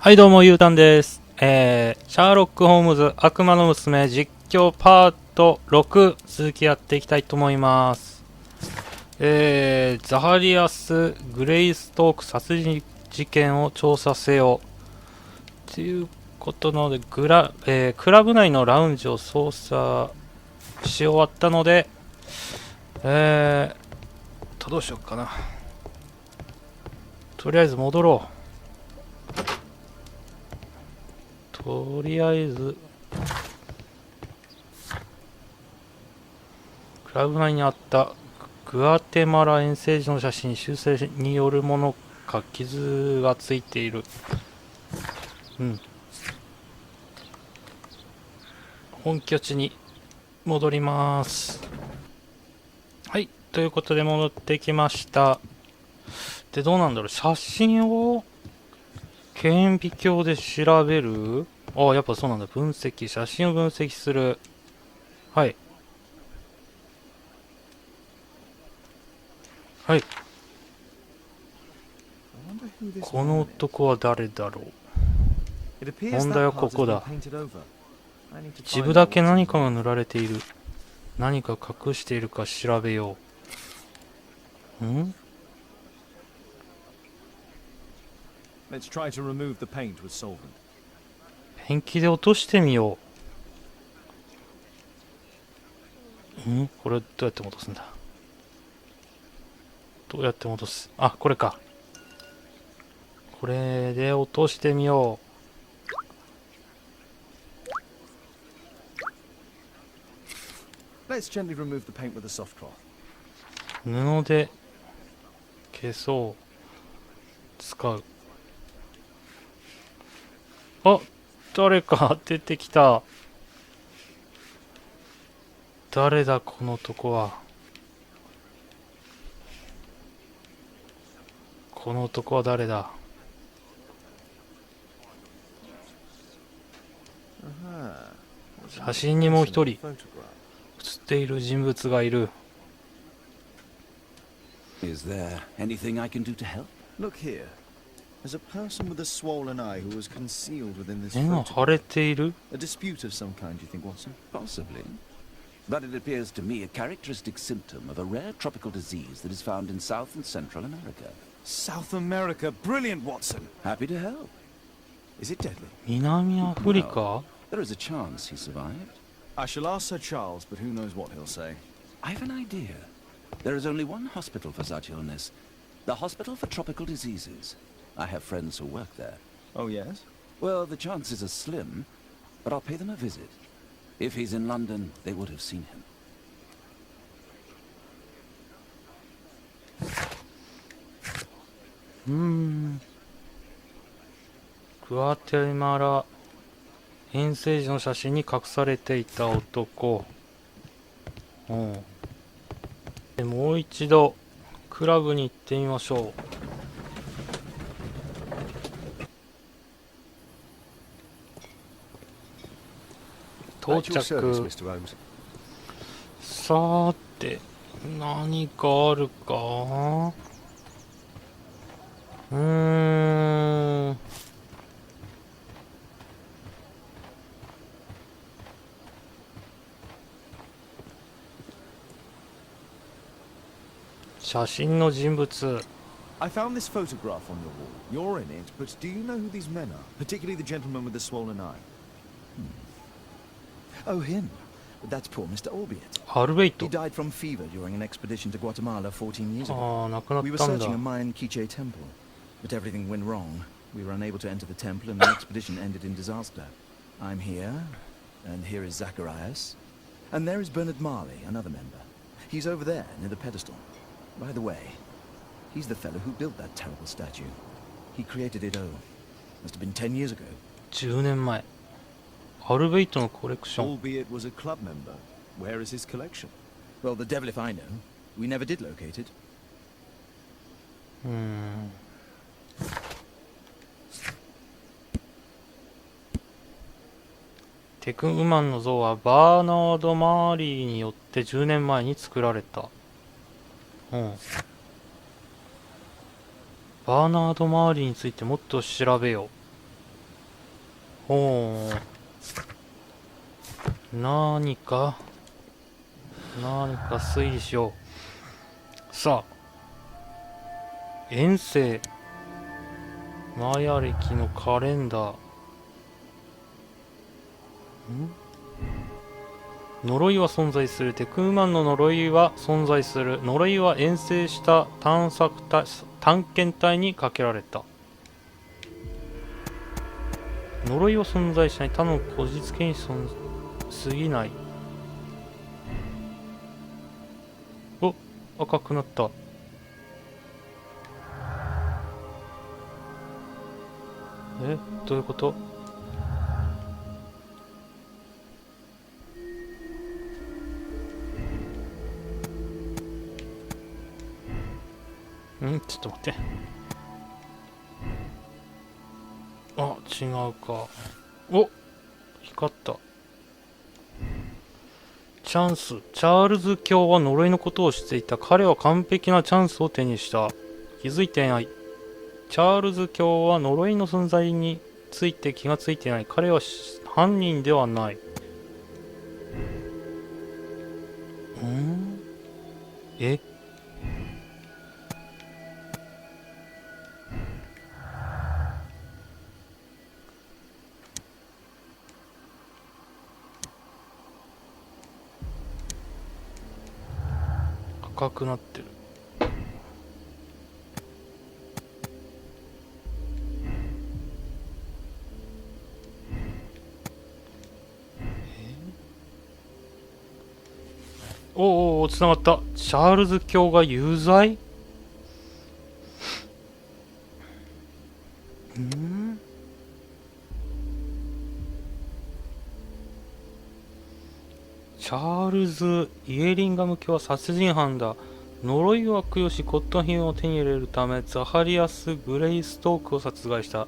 はいどうも、ゆうたんです。シャーロック・ホームズ悪魔の娘実況パート6続きやっていきたいと思います。ザハリアス・グレイストーク殺人事件を調査せよということなのでクラブ内のラウンジを操作し終わったのでどうしようかな。とりあえず戻ろう。とりあえずクラブ内にあったグアテマラ遠征時の写真、修正によるものか傷がついている。本拠地に戻ります。はい、ということで戻ってきました。で、どうなんだろう、写真を顕微鏡で調べる。ああ、やっぱそうなんだ。分析、写真を分析する。はい。はい。この男は誰だろう。問題はここだ。一部だけ何かが塗られている。何か隠しているか調べよう。ペンキで落としてみよう。これどうやって戻すんだ。どうやって戻す。あ、これか。これで落としてみよう。布で消そう。使う。あ、誰か出てきた。誰だこの男は。この男は誰だ。写真にもう一人写っている人物がいる。Is there anything I can do to help? Look here. There's a person with a swollen eye who was concealed within this 目が腫れている。 A dispute of some kind, you think, Watson? Possibly. But it appears to me a characteristic symptom of a rare tropical disease that is found in South and Central America. South America? Brilliant, Watson. Happy to help. Is it deadly? 南アフリカ。 Well, there is a chance he survived. I shall ask Sir Charles, but who knows what he'll say. I have an idea. There is only one hospital for such illness. The Hospital for Tropical Diseases. I have friends who work there. Oh, yes? Well, the chances are slim, but I'll pay them a visit. If he's in London, they would have seen him. グアテマラ遠征時の写真に隠されていた男。でもう一度クラブに行ってみましょう。到着。さーて何かあるか。写真の人物。 I found this photograph on your wall. You're in it, but do you know who these men are? Particularly the gentleman with the swollen eye. Oh, him. That's poor Mr. Albiot. アルベイ He ト。 died from fever during an expedition to Guatemala 14 years ago. ああ、亡くなっ We were たん searching a だ。 Mayan Quiche temple, but everything went wrong. We were unable to enter the temple and the expedition ended in disaster. I'm here, and here is Zacharias. And there is Bernard Marley, another member. He's over there, near the pedestal. By the way, he's the fellow who built that terrible statue. He created it, must have been 10 years ago. 10年前。アルベイトのコレクション。 Albeit was a club member. Where is his collection? Well, the devil if I know. We never did locate it. テクウマンの像はバーナード・マーリーによって10年前に作られた。バーナード・マーリーについてもっと調べよう。ほう。何か推理しよう。さあ。遠征。マヤ歴のカレンダー。呪いは存在する。テクーマンの呪いは存在する。呪いは遠征した探検隊にかけられた。呪いは存在しない。他のこじつけに過ぎない。お、赤くなった。どういうこと？ちょっと待って。あ、違うか。お、光った。チャンス。チャールズ卿は呪いのことを知っていた。彼は完璧なチャンスを手にした。気づいていない。チャールズ卿は呪いの存在について気がついていない。彼は犯人ではない。え？赤くなってる。お、つながった。チャールズ卿が有罪？チャールズ・イエリンガム卿は殺人犯だ。呪いを悪用し骨董品を手に入れるためザハリアス・グレイストークを殺害した。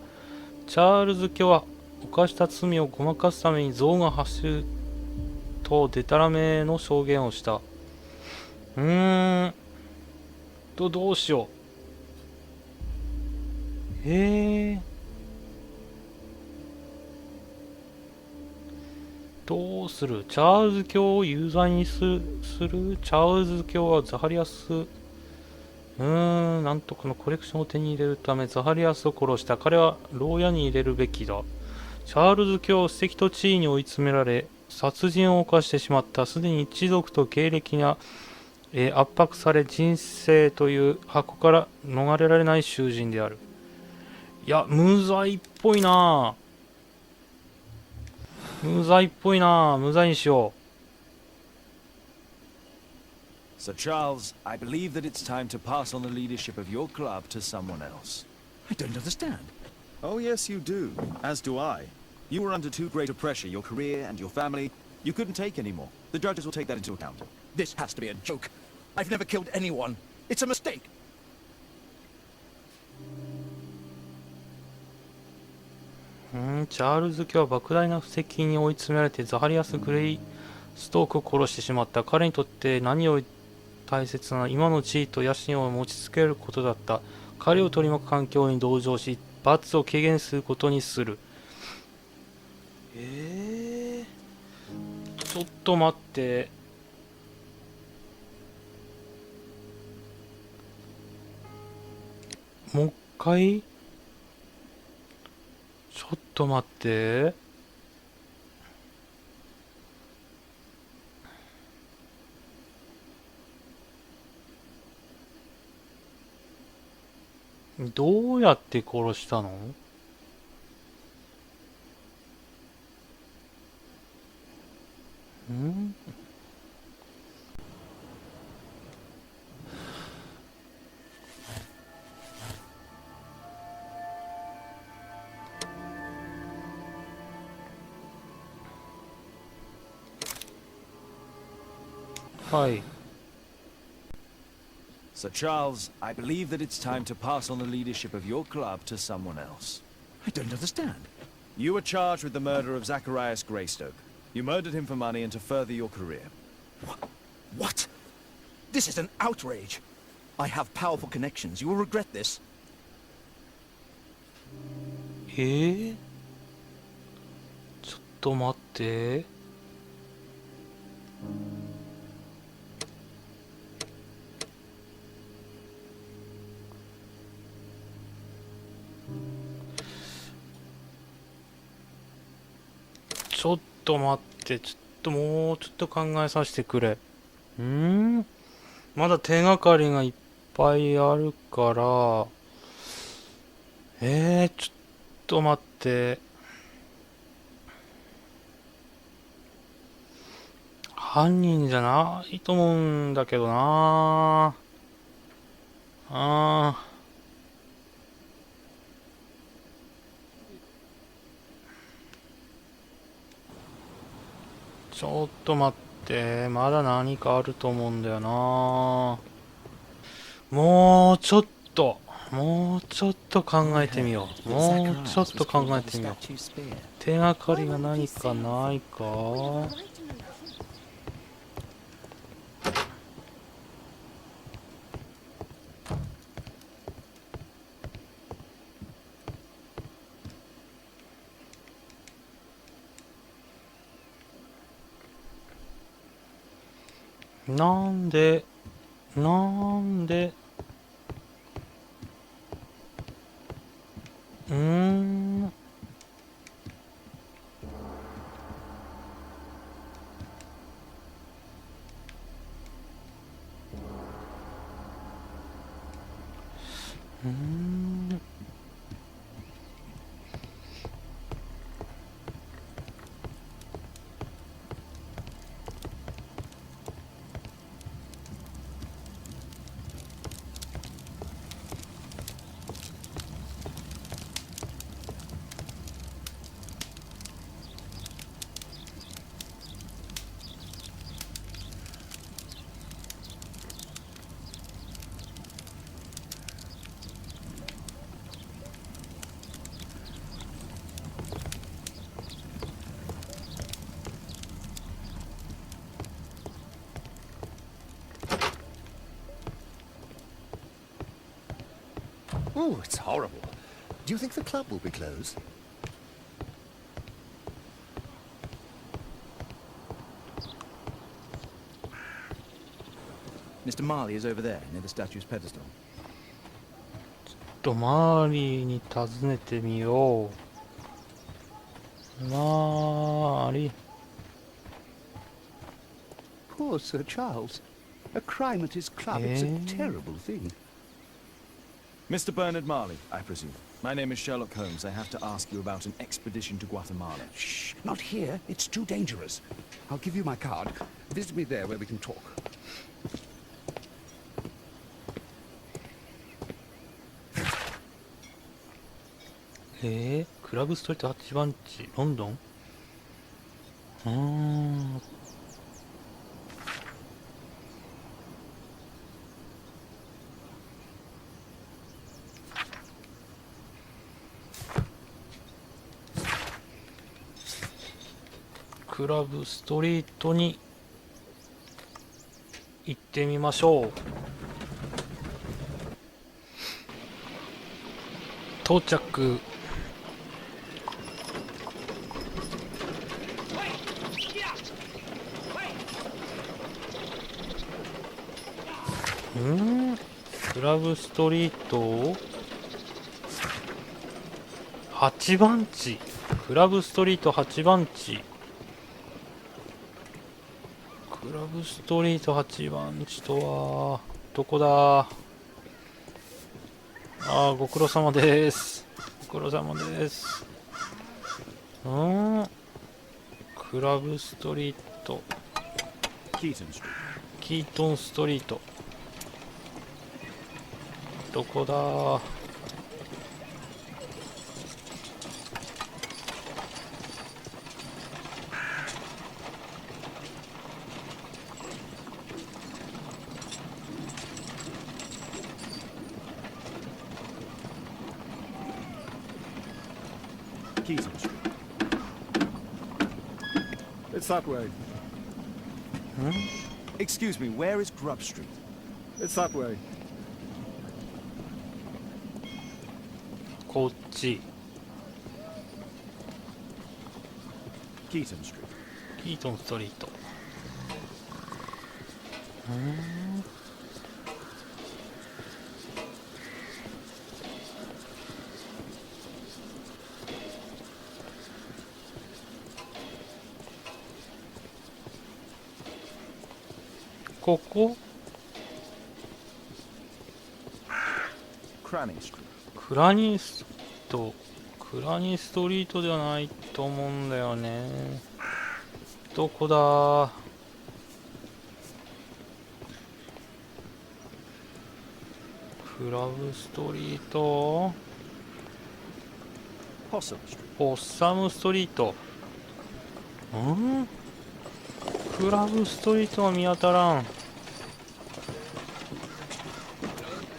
チャールズ卿は犯した罪をごまかすために象が走るとデタラメの証言をした。どうしよう。どうする？チャールズ卿を有罪にする？チャールズ卿はザハリアスなんとかのコレクションを手に入れるためザハリアスを殺した。彼は牢屋に入れるべきだ。チャールズ卿は史跡と地位に追い詰められ殺人を犯してしまった。すでに一族と経歴が、圧迫され人生という箱から逃れられない囚人である。いや、無罪っぽいな。無罪にしよう。 Sir Charles, I believe that it's time to pass on the leadership of your club to someone else. I don't understand. Oh yes, you do. As do I. You were under too great a pressure, your career and your family. You couldn't take any more. The judges will take that into account. This has to be a joke. I've never killed anyone. It's a mistake. チャールズ卿は莫大な布石に追い詰められてザハリアス・グレイストークを殺してしまった。彼にとって何より大切な今の地位と野心を持ち続けることだった。彼を取り巻く環境に同情し罰を軽減することにする。ちょっと待って。もう一回？ちょっと待って。どうやって殺したの？はい。 Sir Charles, I believe that it's time to pass on the leadership of your club to someone else. I don't understand. You were charged with the murder of Zacharias Greystoke. You murdered him for money and to further your career. What? This is an outrage. I have powerful connections. You will regret this. と待って。ちょっと待って、ちょっともうちょっと考えさせてくれ。まだ手がかりがいっぱいあるから、ちょっと待って。犯人じゃないと思うんだけどな。ちょっと待って、まだ何かあると思うんだよな。もうちょっと考えてみよう。もうちょっと考えてみよう。手がかりが何かないか。なんでうーんOh, it's horrible. Do you think the club will be closed? Mr. Marley is over there, near the statue's pedestal. 周りに尋ねてみよう。周り。Poor Sir Charles. A crime at his club. It's a terrible thing. Mr. Bernard Marley, I presume. My name is Sherlock Holmes. I have to ask you about an expedition to Guatemala. Shh, not here. It's too dangerous. I'll give you my card. Visit me there where we can talk. クラブストリート8番地、ロンドン？クラブストリートに行ってみましょう。到着。クラブストリート8番地。クラブストリート8番地。クラブストリート8番地とはどこだ。ご苦労様です。ご苦労様です。クラブストリートキートンストリートどこだ。It's that way. Excuse me, where is Grub Street? It's that way. こっち。Keaton Street. キートンストリート。ここ Cranny Street. クラニストリートではないと思うんだよね。どこだ。クラブストリート、 Possum Street. ポッサムストリート。クラブストリートは見当たらん。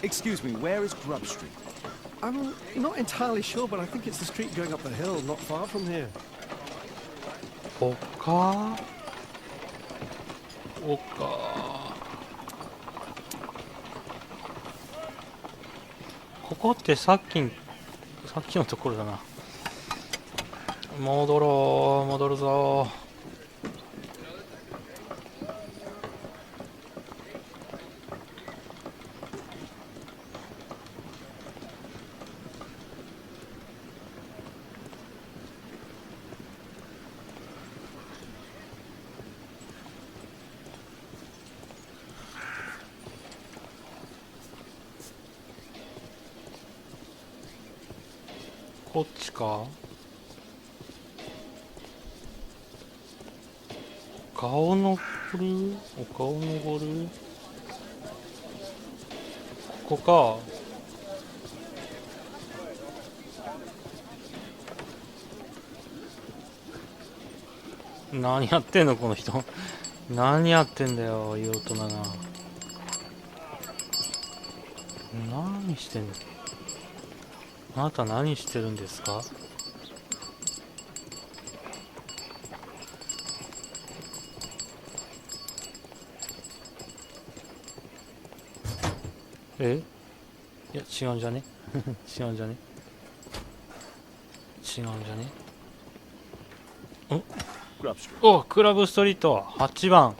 Excuse me, where is Grub Street? I'm not entirely sure, but I think it's the street going up the hill, not far from here. ここってさっきのところだな。戻るぞ。こっちか。丘を登る。ここか。何やってんのこの人。何やってんだよ、いい大人が。何してんの。あなた何してるんですか。いや違うんじゃね違うんじゃねお、クラブストリート8番。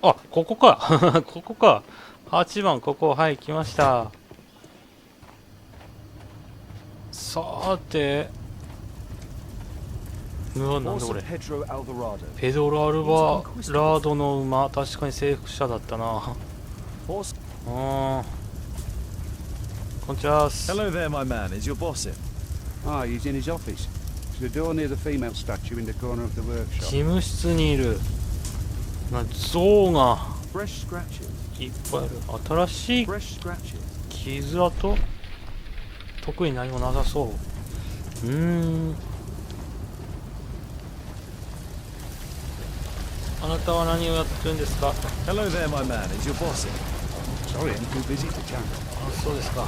あ、ここかここか。8番、ここ、はい、来ました。さーて、なんだこれ。ペドロ・アルバラードの馬、確かに征服者だったな。こんにちは。 Hello there, my man. Is your boss in? Ah, he's in his office. To the door near the female statue in the corner of the 事 workshop. 務室にいる。象が Fresh scratches. いっぱいある。新しい Fresh scratches. 傷跡、特に何もなさそう。あなたは何をやってるんですか。 Hello there, my man. Is your boss in? Sorry, I'm too busy to chat. あ、そうですか。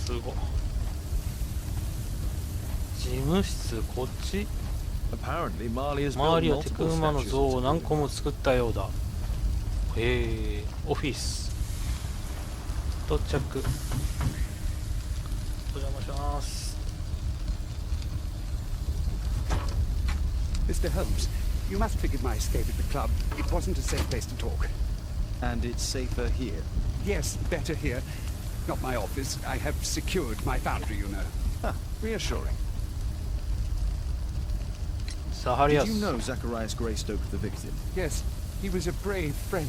すごい。事務室、こっち。 Apparently, Marley has 周 built りはテク multiple 馬の statues 像を of 何 him. 個も作ったようだ。オフィス。到着。お邪魔します。 Mr. Holmes, you must forgive my escape at the club. It wasn't a safe place to talk. And it's safer here. Yes, better here. Not my office. I have secured my foundry, you know. Huh, reassuring. ザハリア Did ス。 you know Zacharias Greystoke, the victim? Yes, he was a brave friend.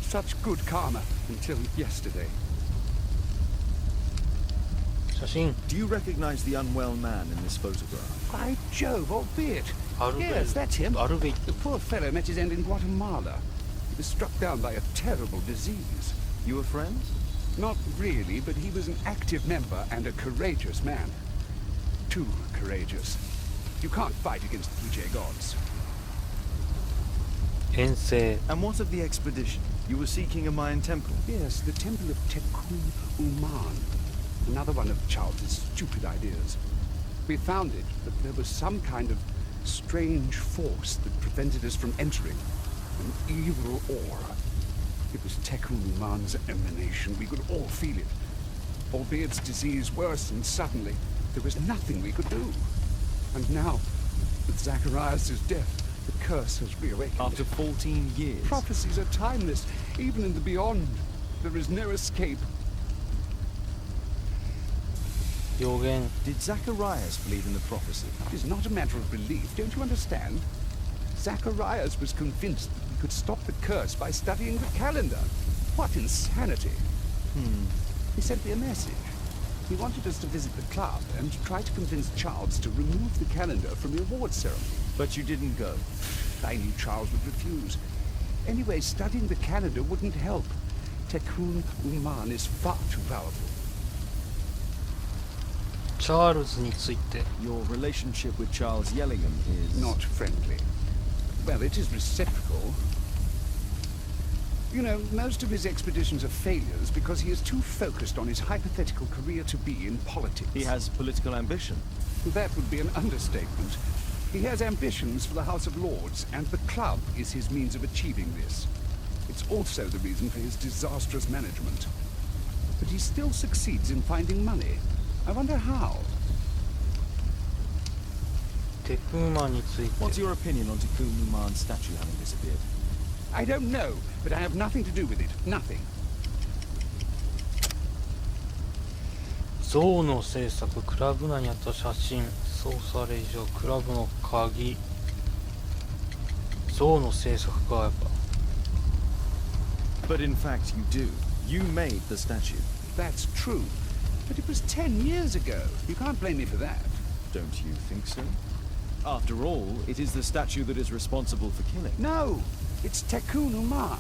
Such good karma until yesterday. 写真。 Do you recognize the unwell man in this photograph? By Jove, albeit. アルベイ Yes, that's him. アルベイ The poor fellow met his end in Guatemala. He was struck down by a terrible disease. You were friends? Not really, but he was an active member and a courageous man. Too courageous. You can't fight against the PJ gods. 遠征。 And what of the expedition? You were seeking a Mayan temple. Yes, the temple of Tekun Uman. Another one of Charles's stupid ideas. We found it, but there was some kind of strange force that prevented us from entering. An evil aura. It was Tekun Uman's emanation. We could all feel it. Albeit its disease worsened suddenly, there was nothing we could do. And now, with Zacharias' death, the curse has reawakened. After 14 years. Prophecies are timeless, even in the beyond. There is no escape. 予言 Did Zacharias believe in the prophecy? It is not a matter of belief, don't you understand? Zacharias was convinced that we could stop the curse by studying the calendar. What insanity! He sent me a message. He wanted us to visit the club and try to convince Charles to remove the calendar from the awards ceremony. But you didn't go. I knew Charles would refuse. Anyway, studying the calendar wouldn't help. Tekun Uman is far too powerful. チャールズについて Your relationship with Charles Yellingham is... Not friendly. Well, it is reciprocal. You know, most of his expeditions are failures because he is too focused on his hypothetical career to be in politics. He has political ambition. That would be an understatement. He has ambitions for the House of Lords, and the club is his means of achieving this. It's also the reason for his disastrous management. But he still succeeds in finding money. I wonder how. テクーマンについて What's your opinion on Tekun Uman's statue having disappeared? I don't know, but I have nothing to do with it. Nothing. 像の制作クラブ内にあった写真操作令状クラブの鍵像の制作かやっぱ But in fact you do. You made the statue. That's true. But it was 10 years ago. You can't blame me for that. Don't you think so? After all, it is the statue that is responsible for killing. No, it's Tekun Uman.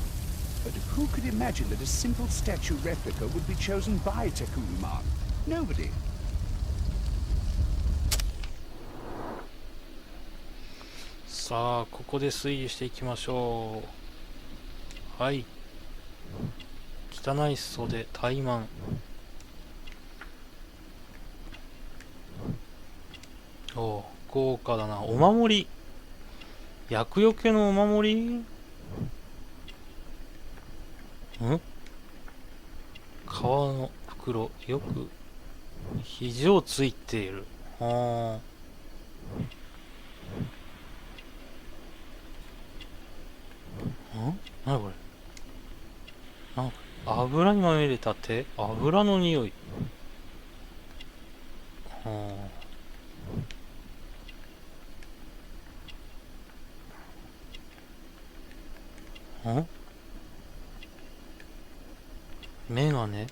But who could imagine that a simple statue replica would be chosen by Tekun Uman? Nobody. さあここで推理していきましょう。はい汚い袖怠慢おう豪華だな。お守り厄除けのお守りん革の袋よく肘をついている。はあなにこれなんか油にまみれた手油の匂い。はあメガネ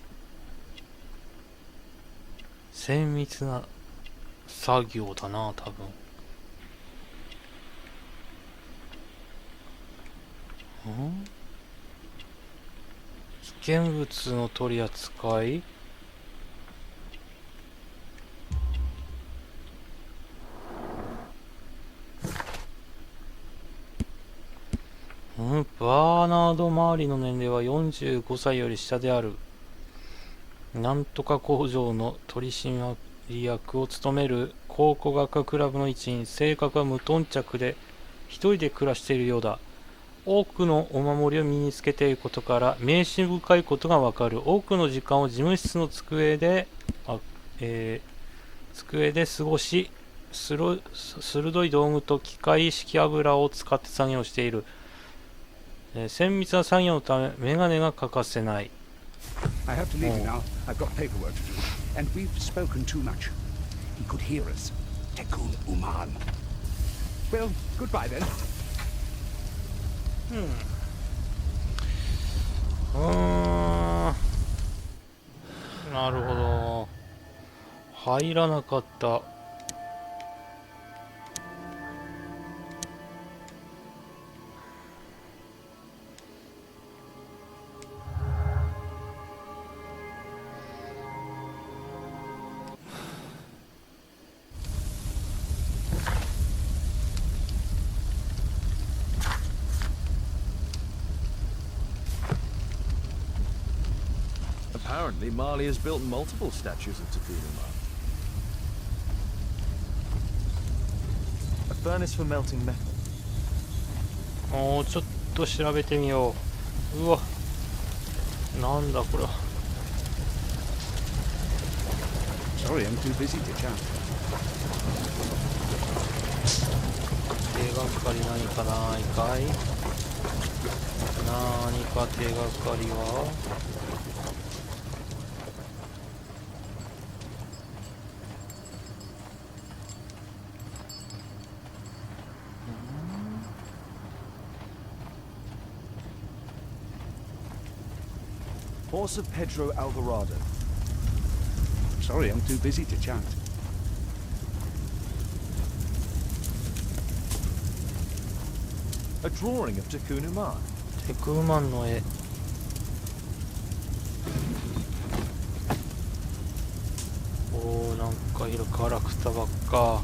精密な作業だな多分。危険物の取り扱いバーナード周りの年齢は45歳より下である。なんとか工場の取締役を務める考古学クラブの一員。性格は無頓着で一人で暮らしているようだ。多くのお守りを身につけていることから迷信深いことがわかる。多くの時間を事務室の机で過ごし、鋭い道具と機械式油を使って作業している。精密な作業のためメガネが欠かせない。I have to leave you now. I've got paperwork to do. And we've spoken too much. He could hear us. Tekun Uman. Well, goodbye then. なるほど。入らなかった。Apparently, Marley has built multiple statues of Tekun Uman. A furnace for melting metal. もうちょっと調べてみよう。うわ、なんだこれは。 Sorry, I'm too busy to chat. 手がかり何かないかい。何か手がかりは。Horse of Pedro Alvarado. Sorry, I'm too busy to chat. A drawing of Takunu Man. テクーマンの絵。おー、なんか色キャラクターばっか。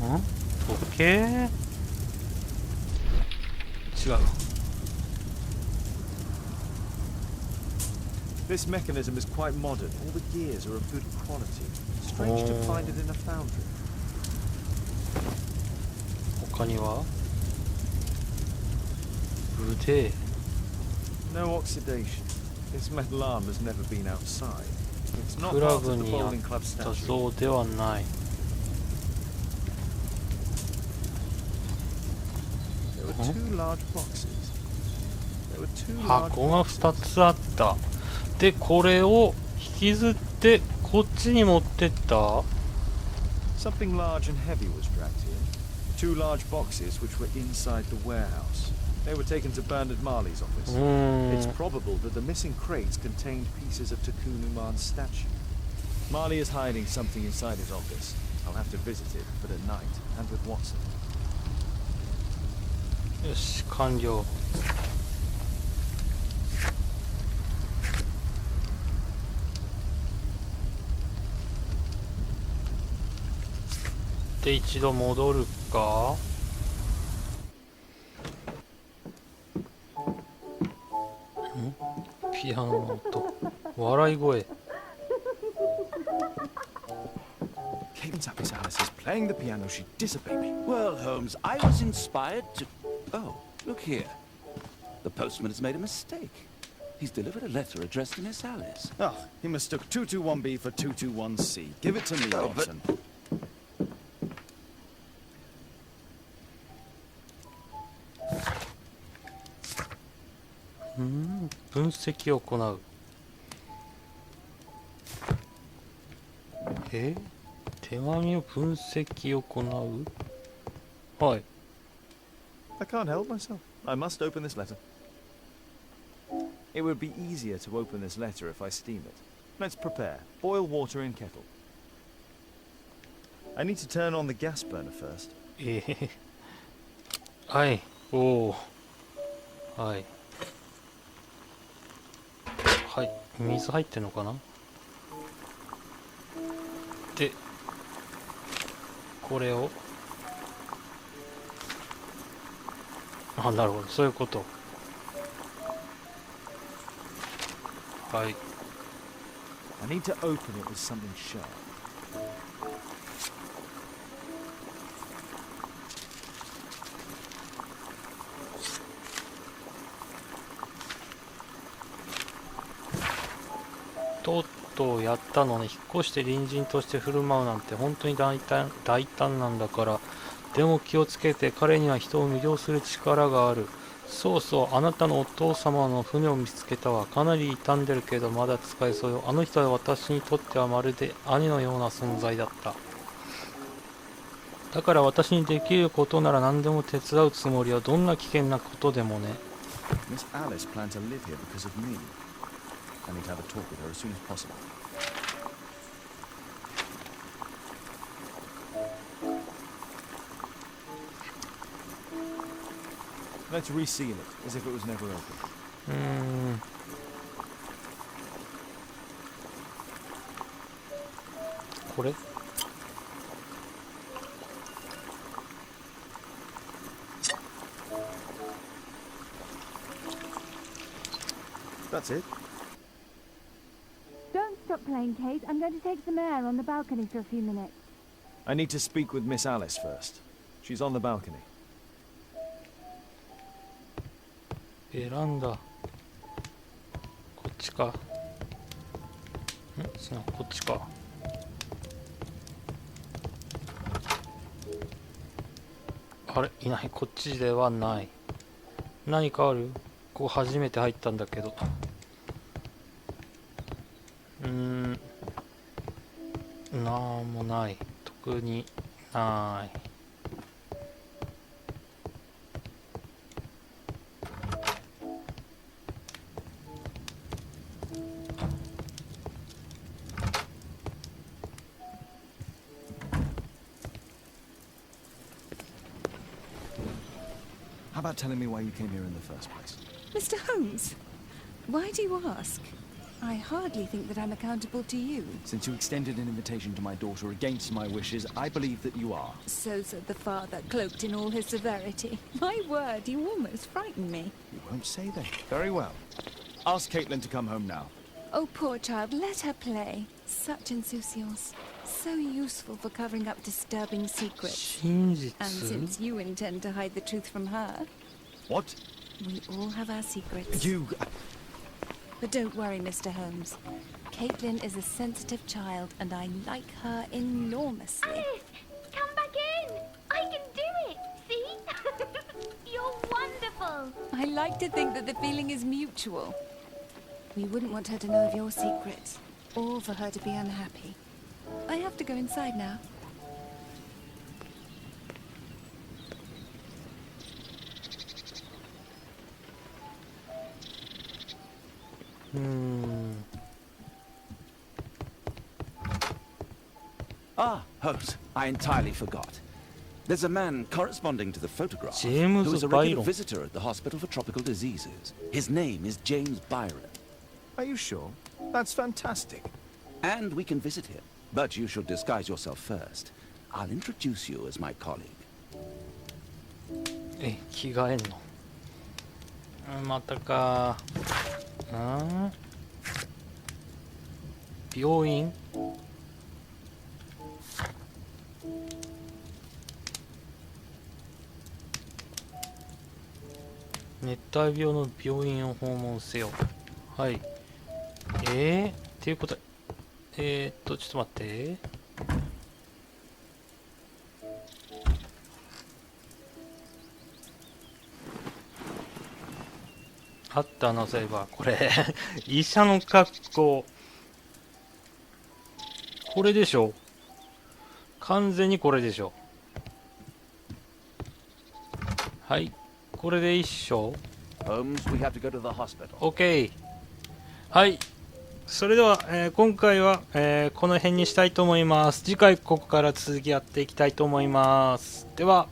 ん？時計？違う。 This mechanism is quite modern. All the gears are of good quality. Strange to find it in a foundry. 他には腕。 No oxidation. This metal arm has never been outside. It's not クラ part ブ of the にあっ bowling club た statue. 像ではない。 There were two large boxes. There were two large 箱が boxes. 2つあった。で、これを引きずってこっちに持ってった。 Something large and heavy was dragged here. Two large boxes which were inside the warehouse. They were taken to Bernard Marley's office. It's probable that the missing crates contained pieces of Takunu Man's statue. Marley is hiding something inside his office. I'll have to visit it, but at night, and with Watson. よし、完了。で、一度戻るか。ピアノの音、笑い声。 Cadence Alice is playing the piano. She disobeyed me. Well, Holmes, I was inspired to... Oh, look here. The postman has made a mistake. He's delivered a letter addressed to Miss Alice. Oh, he mistook 221B for 221C. Give it to me, Oh, but- Watson. 分析を行う。手紙を分析を行う。はい。 I can't help myself. I must open this letter. It would be easier to open this letter if I steam it. Let's prepare. Boil water in kettle. I need to turn on the gas burner first. はい。おお。はい。はい。水入ってんのかな。で、これを。あ、なるほど。そういうこと。はい。 I need to open it with something sharp.とうとうやったのね。引っ越して隣人として振る舞うなんて本当に大胆なんだから。でも気をつけて、彼には人を魅了する力がある。そうそう、あなたのお父様の船を見つけたわ。かなり傷んでるけどまだ使えそうよ。あの人は私にとってはまるで兄のような存在だった。だから私にできることなら何でも手伝うつもりよ。どんな危険なことでもね。 Miss Alice planned to live here because of me. I need to have a talk with her as soon as possible. Let's reseal it as if it was never opened. これ That's it. Don't stop playing, Kate. I'm going to take some air on the balcony for a few minutes. I need to speak with Miss Alice first. She's on the balcony. ベランダ。こっちか。違う、こっちか。あれ、いない。こっちではない。何かある？ここ初めて入ったんだけど。なんもない。特にない。How about telling me why you came here in the first place? Mr. Holmes, why do you ask? I hardly think that I'm accountable to you. Since you extended an invitation to my daughter against my wishes, I believe that you are. So said the father, cloaked in all his severity. My word, you almost frightened me. You won't say that. Very well. Ask Caitlin to come home now. Oh, poor child, let her play. Such insouciance. So useful for covering up disturbing secrets. 真実？ And since you intend to hide the truth from her, What? we all have our secrets. You... But don't worry, Mr. Holmes. Caitlin is a sensitive child, and I like her enormously. Alice, come back in. I can do it. See? You're wonderful. I like to think that the feeling is mutual. We wouldn't want her to know of your secrets, or for her to be unhappy. I have to go inside now. Ah, Holmes, I entirely forgot. There's a man corresponding to the photograph James who is a regular Byron. visitor at the Hospital for Tropical Diseases. His name is James Byron. Are you sure? That's fantastic. And we can visit him. But you should disguise yourself first. I'll introduce you as my colleague. 着替えんの？またか。病院？熱帯病の病院を訪問せよ。はい。っていうこと。ちょっと待って。あったな、そういえば。これ、医者の格好。これでしょ。完全にこれでしょ。はい。これで一緒。Holmes, we have to go to the hospital. OK。はい。それでは、今回は、この辺にしたいと思います。次回ここから続きやっていきたいと思います。では。